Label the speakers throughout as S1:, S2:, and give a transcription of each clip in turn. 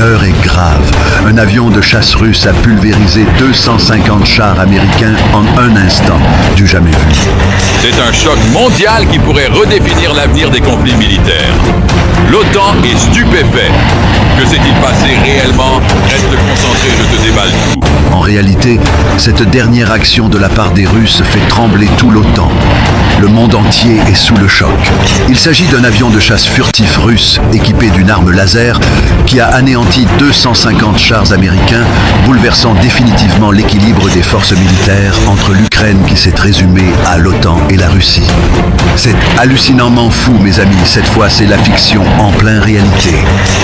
S1: L'heure est grave. Un avion de chasse russe a pulvérisé 250 chars américains en un instant. Du jamais vu.
S2: C'est un choc mondial qui pourrait redéfinir l'avenir des conflits militaires. L'OTAN est stupéfait. Que s'est-il passé réellement? Reste concentré, je te déballe tout.
S1: En réalité, cette dernière action de la part des Russes fait trembler tout l'OTAN. Le monde entier est sous le choc. Il s'agit d'un avion de chasse furtif russe équipé d'une arme laser qui a anéanti 250 chars américains, bouleversant définitivement l'équilibre des forces militaires entre l'Ukraine qui s'est résumée à l'OTAN et la Russie. C'est hallucinamment fou, mes amis. Cette fois, c'est la fiction en pleine réalité.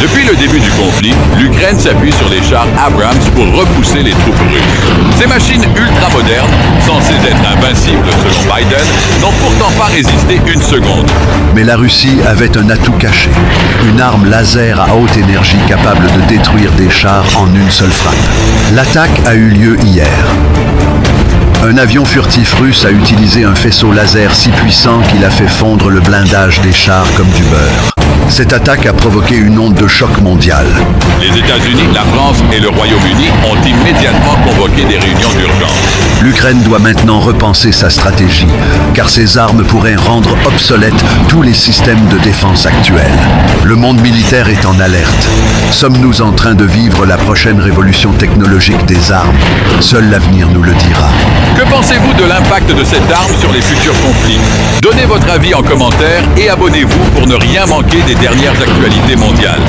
S2: Depuis le début du conflit, l'Ukraine s'appuie sur les chars Abrams pour repousser les troupes russes. Ces machines ultra-modernes, censées être invincibles selon Biden, n'ont pourtant pas résisté une seconde.
S1: Mais la Russie avait un atout caché, une arme laser à haute énergie capable de détruire des chars en une seule frappe. L'attaque a eu lieu hier. Un avion furtif russe a utilisé un faisceau laser si puissant qu'il a fait fondre le blindage des chars comme du beurre. Cette attaque a provoqué une onde de choc mondiale.
S2: Les États-Unis, la France et le Royaume-Uni ont immédiatement convoqué des réunions d'urgence.
S1: L'Ukraine doit maintenant repenser sa stratégie, car ces armes pourraient rendre obsolètes tous les systèmes de défense actuels. Le monde militaire est en alerte. Sommes-nous en train de vivre la prochaine révolution technologique des armes? Seul l'avenir nous le dira.
S2: Que pensez-vous de l'impact de cette arme sur les futurs conflits? Donnez votre avis en commentaire et abonnez-vous pour ne rien manquer des dernières actualités mondiales.